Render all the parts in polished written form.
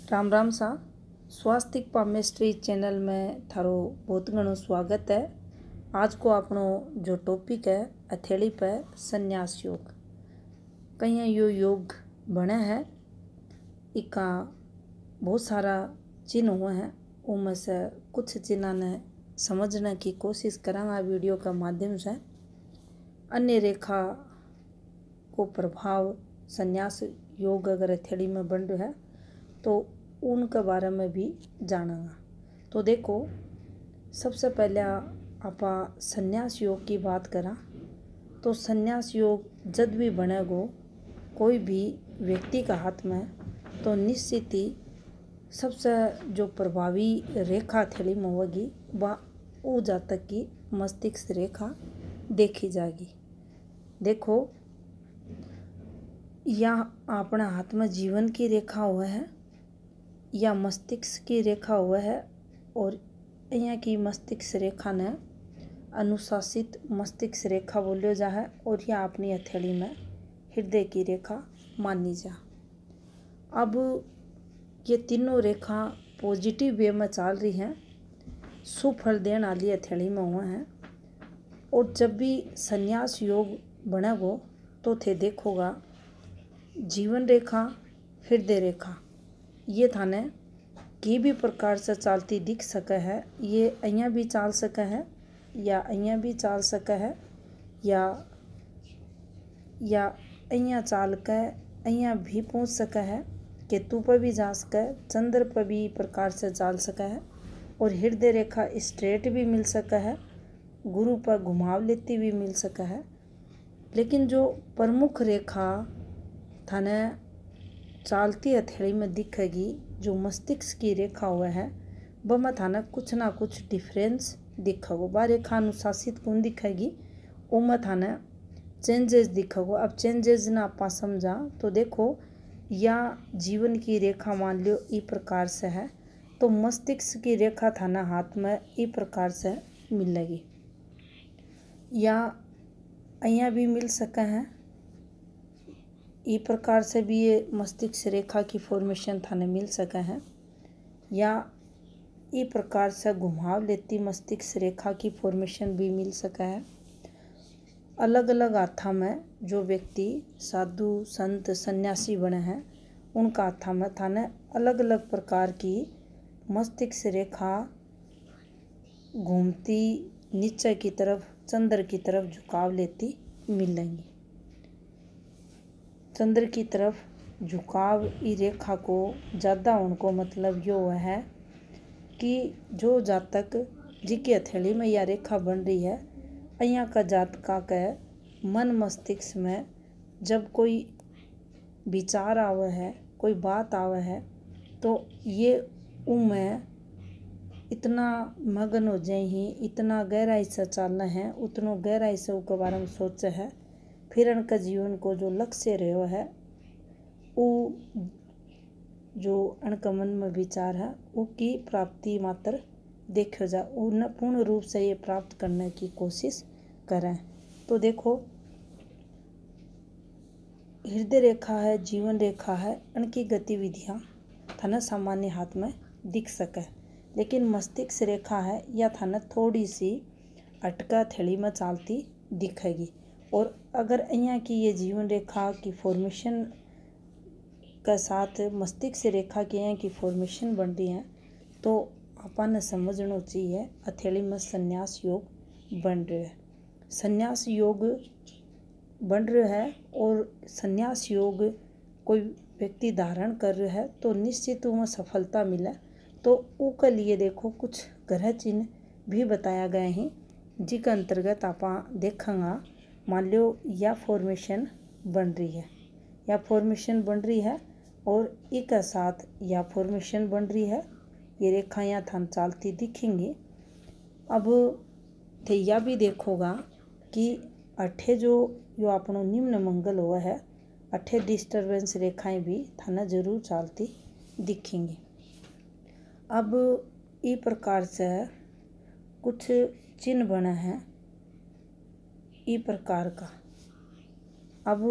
राम राम सा स्वास्तिक palmistry channel में थारो बहुत घणो स्वागत है। आज को अपनो जो टॉपिक है हथेली पे संन्यास योग। कहीं यो योग बने है, इका बहुत सारा चिन्ह हुए हैं। उनमें से कुछ चिन्ह ने समझने की कोशिश करांगा वीडियो का माध्यम से। अन्य रेखा को प्रभाव संन्यास योग अगर हथेली में बन रहा है तो उनके बारे में भी जानेंगे। तो देखो, सबसे पहले आपा संन्यास योग की बात करा तो संन्यास योग जब भी बनेगो कोई भी व्यक्ति का हाथ में, तो निश्चित ही सबसे जो प्रभावी रेखा हथेली में होगी वह वो जातक की मस्तिष्क रेखा देखी जाएगी। देखो, या अपने हाथ में जीवन की रेखा हुआ है या मस्तिष्क की रेखा हुआ है, और यहाँ की मस्तिष्क रेखा ने अनुशासित मस्तिष्क रेखा बोलियो जा है, और यह अपनी हथेली में हृदय की रेखा मानी जा। अब ये तीनों रेखा पॉजिटिव वे में चल रही हैं, सुफल देने वाली हथेली में हुआ है। और जब भी संन्यास योग बनेगो तो थे देखोगा जीवन रेखा हृदय रेखा ये थाने की भी प्रकार से चलती दिख सके है। ये અહીંયા भी चल सके है या અહીંયા भी चल सके है या અહીંયા चाल के અહીંયા भी पहुँच सके है। केतु पर भी जा सके, चंद्र पर भी प्रकार से चल सके है, और हृदय रेखा स्ट्रेट भी मिल सके है, गुरु पर घुमाव लेती भी मिल सके है। लेकिन जो प्रमुख रेखा थाने चालती हथेली में दिखेगी, जो मस्तिष्क की रेखा हुआ है, वह में थाने कुछ ना कुछ डिफरेंस दिखेगो। वह रेखा अनुशासित कौन दिखेगी, वो में थाने चेंजेस दिखेगो। अब चेंजेस ना आप समझा तो देखो, या जीवन की रेखा मान लो इस प्रकार से है, तो मस्तिष्क की रेखा थाना हाथ में इस प्रकार से मिलेगी, या અહીંયા भी मिल सके हैं। इस प्रकार से भी ये मस्तिष्क रेखा की फॉर्मेशन थाने मिल सके हैं, या इस प्रकार से घुमाव लेती मस्तिष्क रेखा की फॉर्मेशन भी मिल सके है। अलग अलग हाथा में जो व्यक्ति साधु संत सन्यासी बने हैं, उनका हाथा में थाने अलग अलग प्रकार की मस्तिष्क रेखा घूमती नीचे की तरफ चंद्र की तरफ झुकाव लेती मिलेंगी। चंद्र की तरफ झुकाव इस रेखा को ज़्यादा उनको मतलब यो है कि जो जातक जिसकी हथेली में यह रेखा बन रही है, यहाँ का जातका के मन मस्तिष्क में जब कोई विचार आवे है, कोई बात आवे है, तो ये उनमें इतना मगन हो जाए ही, इतना गहराई से चलना है, उतना गहराई से उसके बारे में सोचे है। फिर उनका जीवन को जो लक्ष्य रहो है, वो जो उनका मन में विचार है उसकी प्राप्ति मात्र देखो जा, उन्हें पूर्ण रूप से ये प्राप्त करने की कोशिश करें। तो देखो, हृदय रेखा है, जीवन रेखा है, उनकी गतिविधियाँ थाना सामान्य हाथ में दिख सके, लेकिन मस्तिष्क रेखा है या थाना थोड़ी सी अटका थैली में चलती दिखेगी। और अगर यहाँ की ये जीवन रेखा की फॉर्मेशन के साथ मस्तिष्क रेखा की यहाँ की फॉर्मेशन बन रही है, तो अपन समझना चाहिए हथेली में संन्यास योग बन रहा है। संन्यास योग बन रहा है, और संन्यास योग कोई व्यक्ति धारण कर रहा है तो निश्चित में सफलता मिले। तो उसके लिए देखो कुछ ग्रह चिन्ह भी बताया गए हैं, जिसके अंतर्गत आप देखेंगे। मान लो या फॉर्मेशन बन रही है, या फॉर्मेशन बन रही है, और एक साथ या फॉर्मेशन बन रही है, ये रेखा यहाँ थान चलती दिखेंगी। अब थे यह भी देखोगा कि अठे जो अपनो निम्न मंगल हुआ है, अठे डिस्टर्बेंस रेखाएं भी थाना जरूर चलती दिखेंगी। अब इस प्रकार से कुछ चिन्ह बने हैं इस प्रकार का। अब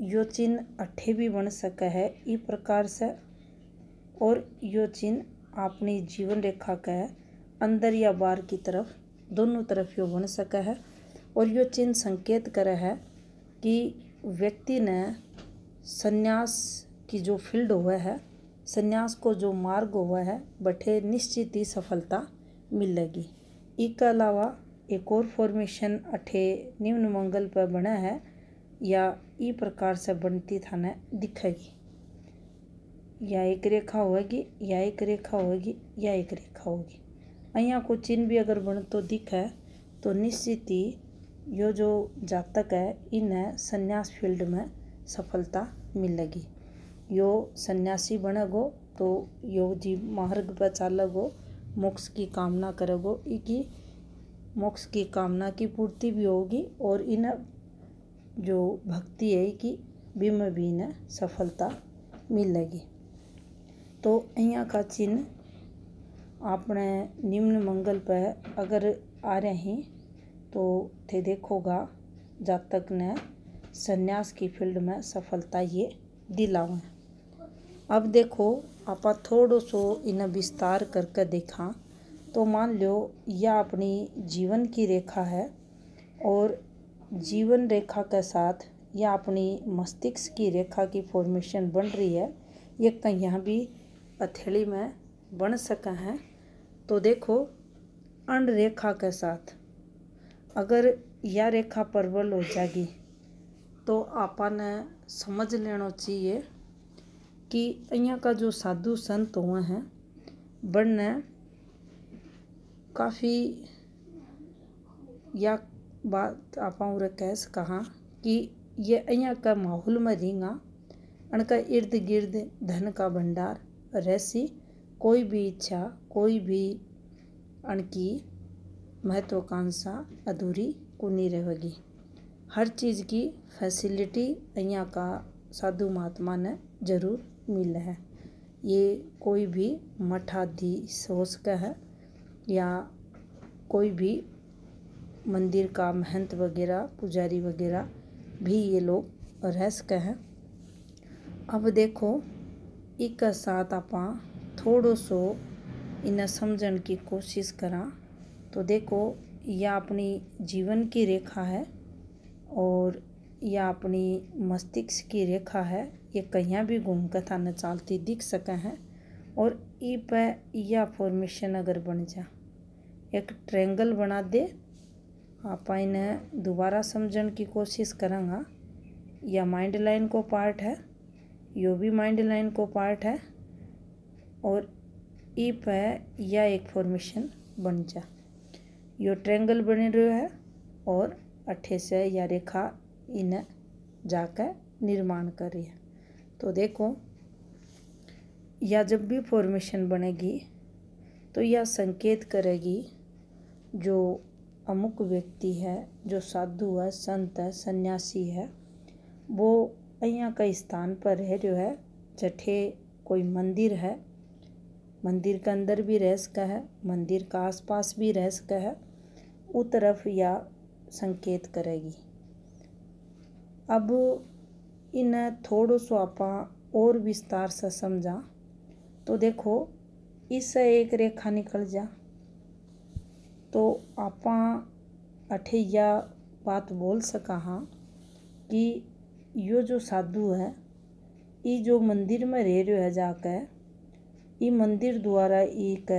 यो चिन्ह अठे भी बन सके है इस प्रकार से, और यो चिन्ह अपनी जीवन रेखा के अंदर या बाहर की तरफ दोनों तरफ यो बन सके है। और यो चिन्ह संकेत करे है कि व्यक्ति ने संन्यास की जो फील्ड हुआ है, संन्यास को जो मार्ग हुआ है, बठे निश्चित ही सफलता मिलेगी। इसके अलावा एक और फॉर्मेशन अठे निम्न मंगल पर बना है या ई प्रकार से बनती थाने दिखेगी। या एक रेखा होगी या एक रेखा होगी या एक रेखा होगी। यहाँ को चिन्ह भी अगर बन तो दिखे तो निश्चित ही यो जो जातक है इन्हें संन्यास फील्ड में सफलता मिलेगी। यो सन्यासी बनेगो तो यो जी मार्ग पर चालेगो, मोक्ष की कामना करेगो, इकी मोक्ष की कामना की पूर्ति भी होगी और इन जो भक्ति है कि बीम भी इन्हें सफलता मिलेगी। तो यहाँ का चिन्ह अपने निम्न मंगल पर अगर आ रहे हैं तो थे देखोगा जातक ने संन्यास की फील्ड में सफलता ये दिलाओ है। अब देखो आप थोड़ो सो इन्हें विस्तार करके देखा तो मान लो यह अपनी जीवन की रेखा है और जीवन रेखा के साथ यह अपनी मस्तिष्क की रेखा की फॉर्मेशन बन रही है। ये कहीं यहाँ भी हथेली में बन सका है। तो देखो अण रेखा के साथ अगर यह रेखा प्रबल हो जाएगी तो आपने समझ लेना चाहिए कि यहाँ का जो साधु संत हुए हैं बनने काफ़ी या बात आप कह कहा कि ये यहाँ का माहौल में रहेगा, उनका इर्द गिर्द धन का भंडार रहसी, कोई भी इच्छा कोई भी उनकी महत्वाकांक्षा अधूरी को नहीं रहेगी। हर चीज़ की फैसिलिटी यहाँ का साधु महात्मा ने जरूर मिल है। ये कोई भी मठाधीश हो सका है या कोई भी मंदिर का महंत वगैरह पुजारी वगैरह भी ये लोग रह सके हैं। अब देखो एक साथ आप थोड़ो सो इन्हें समझने की कोशिश करा तो देखो यह अपनी जीवन की रेखा है और यह अपनी मस्तिष्क की रेखा है। ये कहीं भी घूम कर थाने चलती दिख सके हैं और ई पे यह फॉर्मेशन अगर बन जा एक ट्रायंगल बना दे आप इन्हें दोबारा समझने की कोशिश करेंगे। यह माइंड लाइन को पार्ट है, यो भी माइंड लाइन को पार्ट है और ई पे यह एक फॉर्मेशन बन जा। यो ट्रायंगल बन रहा है और अठे से यह रेखा इन्हें जाकर निर्माण कर रही है। तो देखो यह जब भी फॉर्मेशन बनेगी तो यह संकेत करेगी जो अमुक व्यक्ति है, जो साधु है, संत है, सन्यासी है, वो यहाँ का स्थान पर रह रहा है जठे कोई मंदिर है, मंदिर के अंदर भी रह सका है, मंदिर का आसपास भी रह सका है, उस तरफ यह संकेत करेगी। अब इन्हें थोड़ो सो आप और विस्तार से समझा तो देखो इससे एक रेखा निकल जा तो आप अठे यह बात बोल सका हाँ कि यो जो साधु है ये जो मंदिर में रह रहे है जाकर ये मंदिर द्वारा एक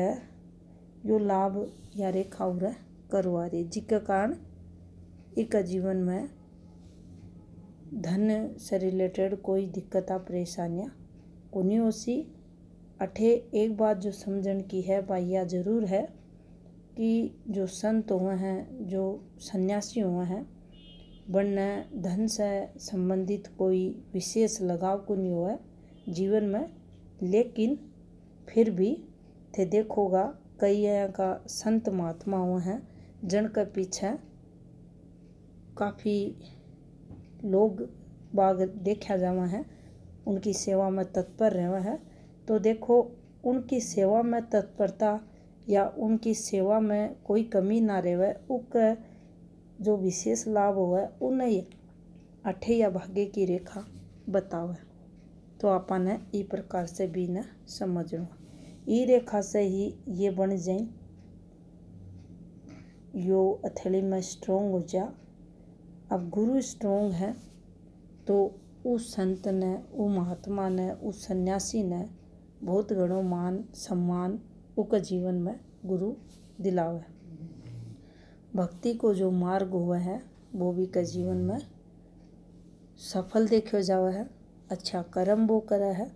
जो लाभ या रेखा उरे करवा रही, जिसके कारण एक जीवन में धन से रिलेटेड कोई दिक्कत परेशानियाँ को नहीं होती। अठे एक बात जो समझन की है भाई यह जरूर है कि जो संत हुए हैं, जो सन्यासी हुए हैं, बनने धन से संबंधित कोई विशेष लगाव को नहीं हुआ जीवन में, लेकिन फिर भी थे देखोगा कई यहाँ का संत महात्मा हुए हैं जिनके पीछे काफ़ी लोग बाग देखा जावा है, उनकी सेवा में तत्पर रहे हैं। तो देखो उनकी सेवा में तत्परता या उनकी सेवा में कोई कमी ना रहे, उनका जो विशेष लाभ हुआ उन्हें अठे या भाग्य की रेखा बताओ है। तो अपन ने ई प्रकार से भी न समझना। ई रेखा से ही ये बन जाए, यो हथेली में स्ट्रोंग हो जा। अब गुरु स्ट्रोंग है तो उस संत ने, उस महात्मा ने, उस सन्यासी ने बहुत घणो मान सम्मान उनके जीवन में गुरु दिलावे। भक्ति को जो मार्ग हुआ है वो भी के जीवन में सफल देखो जावे है। अच्छा कर्म वो करे है,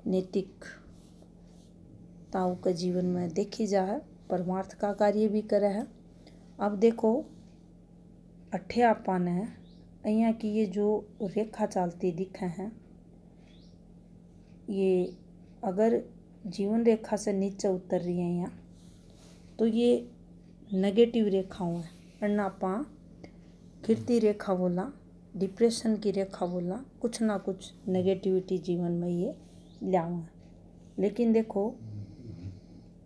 नैतिकताओं के जीवन में देखी जा है, परमार्थ का कार्य भी करे है। अब देखो अठे आपान है अहियाँ की ये जो रेखा चलती दिखे हैं, ये अगर जीवन रेखा से नीचे उतर रही है यहाँ, तो ये नेगेटिव रेखाओं है। अन्ना आपा कीर्ति रेखा बोला, डिप्रेशन की रेखा बोला, कुछ ना कुछ नेगेटिविटी जीवन में ये लावा। लेकिन देखो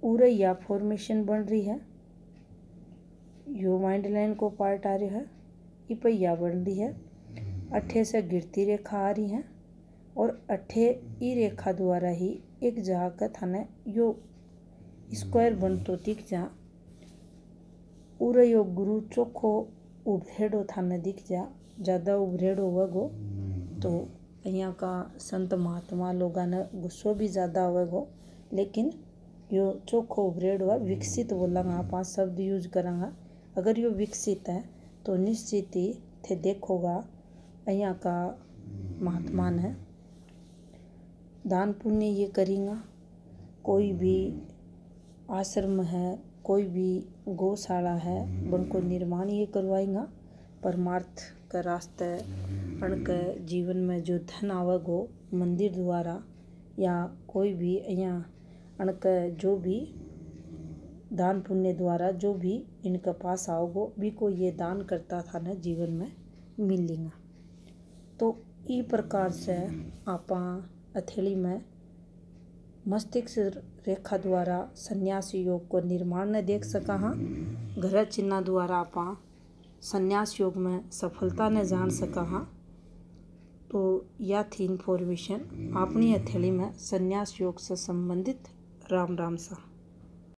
उरैया फॉर्मेशन बन रही है, यो माइंड लाइन को पार्ट आ रहा है, इपैया बन रही है, अठे से गिरती रेखा आ रही है और अठे ई रेखा द्वारा ही एक जगह का थाने यो स्क्वायर बन तो दिख जा। उरैयो गुरु चोखो उभरेड़ो थाने दिख जा, ज़्यादा उभरेड़ो होगो तो यहाँ का संत महात्मा लोगों ने गुस्सो भी ज़्यादा होगो। लेकिन यो चोखो उभरेड़ो है, विकसित बोलांगा आप शब्द यूज करांगा। अगर यो विकसित है तो निश्चित ही थे देखोगा यहाँ का महात्मा ने दान पुण्य ये करेंगा। कोई भी आश्रम है, कोई भी गौशाला है, उनको निर्माण ये करवाएंगा। परमार्थ का रास्ते उनके जीवन में जो धन आवेगो मंदिर द्वारा या कोई भी यहाँ उनके जो भी दान पुण्य द्वारा जो भी इनके पास आओगो भी को ये दान करता था ना जीवन में मिलेगा। तो ई प्रकार से आपा हथेली में मस्तिष्क रेखा द्वारा संन्यास योग को निर्माण ने देख सका हाँ। ग्रह चिन्ह द्वारा आपा संन्यास योग में सफलता ने जान सका हाँ। तो यह थी इन्फॉर्मेशन अपनी हथेली में संन्यास योग से संबंधित। राम राम सा।